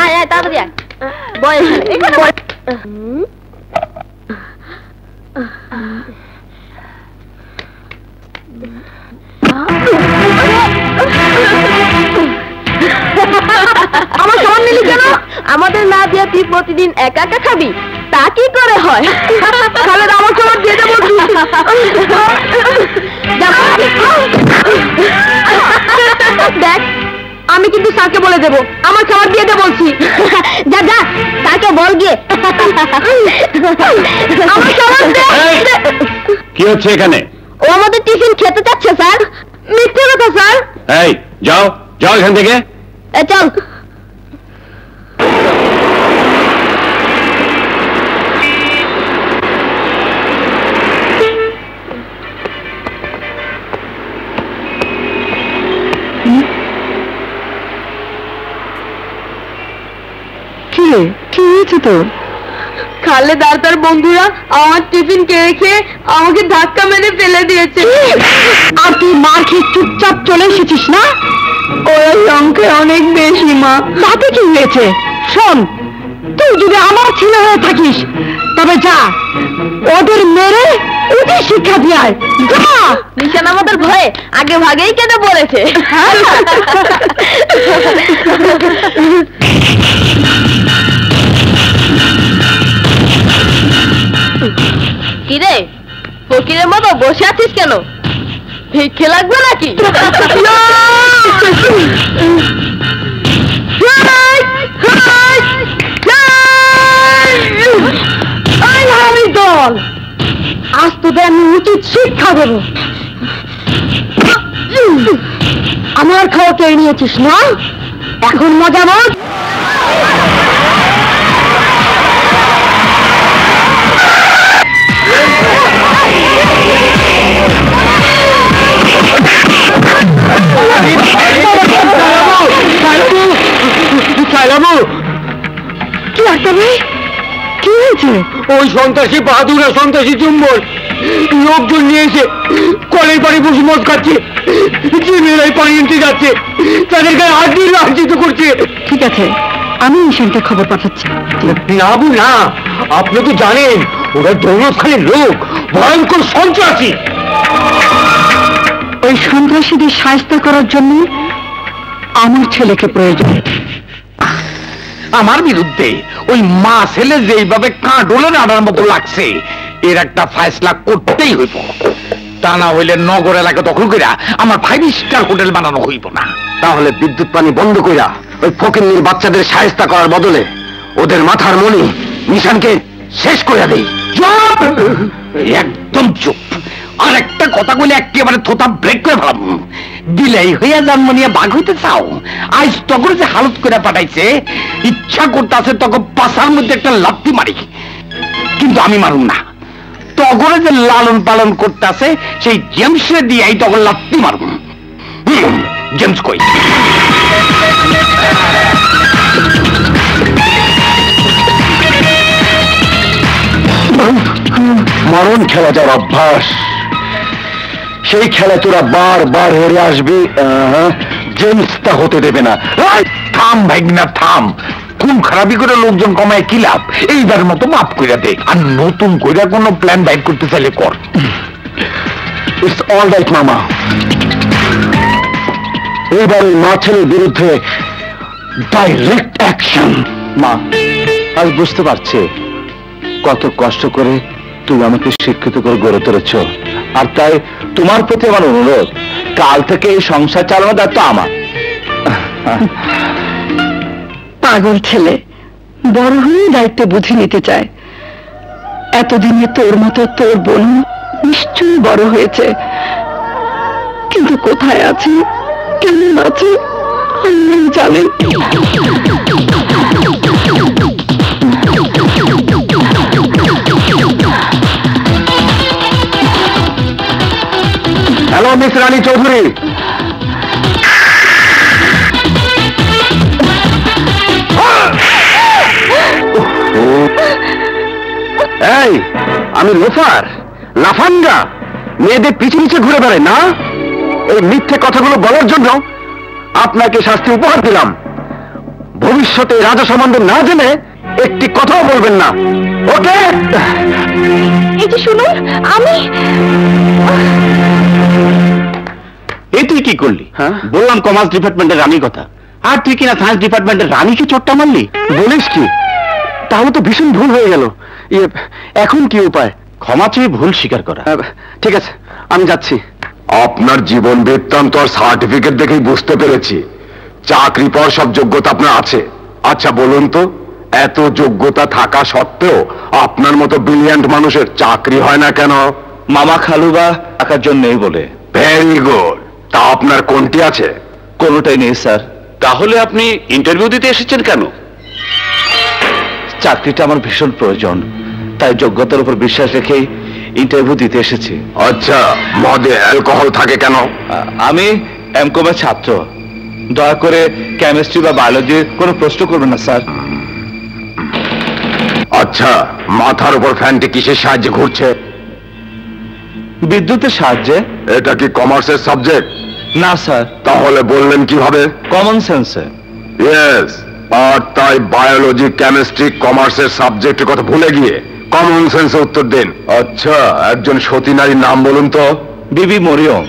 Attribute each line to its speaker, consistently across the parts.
Speaker 1: আয় আয় তাড়াতাড়ি আয়, বয় এখানে বয়। আমার সমান নিলি কেন? আমাদের না দিয়ে তুই প্রতিদিন একা একা খাবি, তা কি করে হয়? তাহলে আমার সমান দিয়ে দেবো। দেখ, আমি কিন্তু স্যারকে বলে দেবো আমার খাবার দিয়ে দে বলছি। যা যা, তাকে বল গিয়ে।
Speaker 2: কি হচ্ছে এখানে?
Speaker 1: ও আমাদের টিফিন খেতে চাচ্ছে স্যার। মিথ্যে কথা স্যার।
Speaker 2: এই যাও যাও এখান থেকে।
Speaker 1: চল। কি হয়েছে তো? খালেদ আর তার বন্ধুরা আমার টিফিন খেয়ে খেয়ে আমাকে ধাক্কা মেরে ফেলে দিয়েছে। আর তুই মার খেয়ে চুপচাপ চলে এসেছিস না? ওরা সংখ্যা অনেক বেশি মা। তাতে কি হয়েছে? শোন, তুই যদি আমার ছেলে হয়ে থাকিস তবে যা ওদের মেরে ওদের শিক্ষা দিয়ে নিশান আমাদের ভয়ে আগে ভাগেই কেন বলেছে। কিরে ফকিরের মতো বসে আছিস কেন? ভিক্ষে লাগবে নাকি? দল আজ তোদের আমি উচিত শিক্ষা দেব। আমার খাওয়া কেড়ে নিয়েছিস না, এখন মজা মজ। কি ডাক্তার ভাই, কি হয়েছে?
Speaker 2: ওই সন্ত্রাসী বাহাদুর আর সন্ত্রাসী চুম্বল লোকজন নিয়ে এসে কলের পানি বসে মদ খাচ্ছে, যে মেয়েরাই পানি নিতে যাচ্ছে তাদের গায়ে হাত দিয়ে লাঞ্ছিত করছে।
Speaker 1: ঠিক আছে, আমি মিশনকে খবর পাঠাচ্ছি।
Speaker 2: না বু না, আপনি তো জানেন ওরা দৌলতখানের লোক, ভয়ঙ্কর সন্ত্রাসী।
Speaker 1: ওই সন্ত্রাসীদের সাহায্য করার জন্য আমার ছেলেকে প্রয়োজন।
Speaker 2: আমার বিরুদ্ধে ওই মা ছেলে যেইভাবে কাঁডলে নাড়ার মতো লাগছে, এর একটা ফয়সলা করতেই হইব। তা না হইলে নগর এলাকা দখল কইরা আমার 5 স্টার হোটেল বানানো হইব না। তাহলে বিদ্যুৎ পানি বন্ধ কইরা ওই ফকিন্নির বাচ্চাদের সাহায্য করার বদলে ওদের মাথার মনি মিশনকে শেষ কইরা দেই। চুপ, একদম চুপ। আর একটা কথা বলে একেবারে থোতা ব্রেক করে ফেলাম। দিলেই হইয়া জন্ম নিয়ে বাঘ হইতে চাও? আজ তখন যে হালত করে পাঠাইছে, ইচ্ছা করতেছে তখন পাশার মধ্যে একটা লাথি মারি, কিন্তু আমি মারুম না। তগরে যে লালন পালন করতেছে সেই জেমসে দিয়েই তখন লাথি মারব। জেমস কই? মরণ খেলা যার অভ্যাস, সেই খেলা তোরা বারবার হেরে আসবি। জেমস তা হতে দেবে না। থাম ভাইগনা থাম, খুব খারাপি করে লোকজন কমায় কি লাভ? এইবার মতো মাফ কইরা দে, আর নতুন কইরা কোনো প্ল্যান বাইর করতে চাইলে কর। ইটস অল রাইট মামা। এবার মা ছেলের বিরুদ্ধে ডাইরেক্ট অ্যাকশন। মা, আজ বুঝতে পারছি কত কষ্ট করে তুমি আমাকে শিক্ষিত করে গড়ে তুলেছ, আর তাই তোমার প্রতি আমার অনুরোধ, কাল থেকে এই সংসার চালানোর দায়িত্ব আমার।
Speaker 1: পাগল ছেলে, বড় হয়ে দায়িত্ব বুঝে নিতে চায়। এতদিনে তোর মতো তোর বোন নিশ্চয়ই বড় হয়েছে, কিন্তু কোথায় আছে, কেমন আছে আল্লাহই জানেন।
Speaker 2: হ্যালো মিস রানী চৌধুরী। এই, আমি লোফার লাফাঙ্গা মেয়েদের পিছু পিছু ঘুরে বেড়াই না? এই মিথ্যে কথাগুলো বলার জন্য আপনাকে শাস্তি উপহার দিলাম। ভবিষ্যতে রাজা সম্বন্ধে না জেনে একটি কথাও বলবেন না, ওকে?
Speaker 1: এই যে শুনুন, আমি
Speaker 2: এই তুই কি করলি? বললাম কমার্স ডিপার্টমেন্টের রানী কথা, আর তুই কিনা সায়েন্স ডিপার্টমেন্টের রানীকে চোট্টা মারলি। বলিস কি? তাহলে তো ভীষণ ভুল হয়ে গেল। এখন কি উপায়? ক্ষমা চেয়ে ভুল স্বীকার করা। ঠিক আছে, আমি যাচ্ছি।
Speaker 3: আপনার জীবন বৃত্তান্ত আর সার্টিফিকেট দেখেই বুঝতে পেরেছি চাকরি পাওয়ার সব যোগ্যতা আপনার আছে। আচ্ছা বলুন তো, এত যোগ্যতা থাকা সত্ত্বেও আপনার মতো ব্রিলিয়ান্ট মানুষের চাকরি হয় না কেন?
Speaker 2: মামা খালু বা টাকার জন্যই বলে।
Speaker 3: Very good. তা আপনার কোনটি আছে?
Speaker 2: কোনোটাই নেই স্যার।
Speaker 3: তাহলে আপনি ইন্টারভিউ দিতে এসেছেন কেন?
Speaker 2: চাকরিটা আমার ভীষণ প্রয়োজন, তাই যোগ্যতার উপর বিশ্বাস রেখেই ইন্টারভিউ দিতে এসেছি।
Speaker 3: আচ্ছা, মদে অ্যালকোহল থাকে কেন?
Speaker 2: আমি এমকমের ছাত্র, দয়া করে কেমিস্ট্রি বা বায়োলজির কোনো প্রশ্ন করবেন না স্যার।
Speaker 3: আচ্ছা, মাথার উপর ফ্যানটি কিসের সাহায্যে ঘুরছে?
Speaker 2: বিদ্যুতের সাহায্যে।
Speaker 3: এটা কি কমার্সের সাবজেক্ট?
Speaker 2: না স্যার।
Speaker 3: তাহলে বললেন কিভাবে?
Speaker 2: কমন সেন্সে।
Speaker 3: ইয়েস, আর তাই বায়োলজি, কেমিস্ট্রি, কমার্সের সাবজেক্টের কথা ভুলে গিয়ে কমন সেন্সে উত্তর দিন। আচ্ছা, একজন সতী নারীর নাম বলুন তো।
Speaker 2: বিবি মরিয়ম।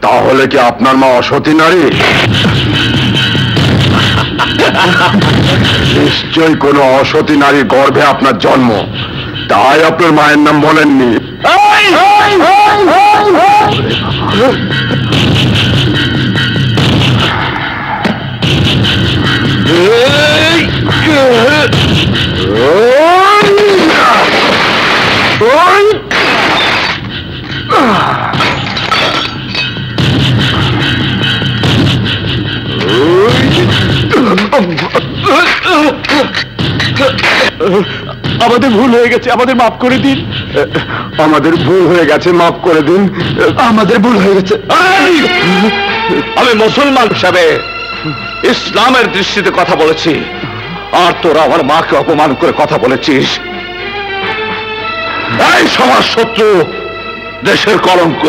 Speaker 3: তাহলে কি আপনার মা অসতী নারী? নিশ্চয়ই কোনো অসতী নারীর গর্ভে আপনার জন্ম, তাই আপনার মায়ের নাম বলেননি।
Speaker 2: আমাদের ভুল হয়ে গেছে, আমাদের মাফ করে দিন।
Speaker 3: আমাদের ভুল হয়ে গেছে, মাফ করে দিন।
Speaker 2: আমাদের ভুল হয়ে গেছে। আমি মুসলমান হিসাবে ইসলামের দৃষ্টিতে কথা বলেছি, আর তোরা আমার মাকে অপমান করে কথা বলেছিস। এই সমাজ শত্রু, দেশের কলঙ্ক,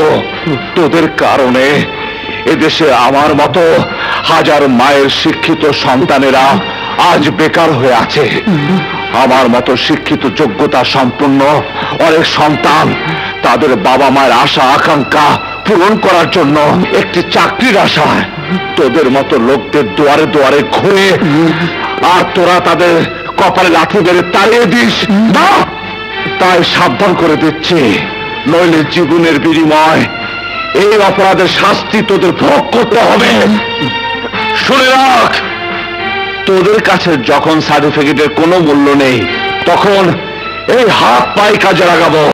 Speaker 2: তোদের কারণে এদেশে আমার মতো হাজার মায়ের শিক্ষিত সন্তানেরা আজ বেকার হয়ে আছে। আমার মতো শিক্ষিত, যোগ্যতা সম্পন্ন অনেক সন্তান তাদের বাবা মায়ের আশা আকাঙ্ক্ষা পূরণ করার জন্য একটি চাকরির আশায় তোদের মতো লোকদের দুয়ারে দুয়ারে ঘুরে, আর তোরা তাদের কপালে লাথি মেরে তাড়িয়ে দিস না। তাই সাবধান করে দিচ্ছি, নইলে জীবনের বিনিময় এই অপরাধের শাস্তি তোদের ভোগ করতে হবে। শুনে রাখ, তোদের কাছে যখন সার্টিফিকেটের কোনো মূল্য নেই, তখন এই হাত পায়ে কাজে লাগাবো।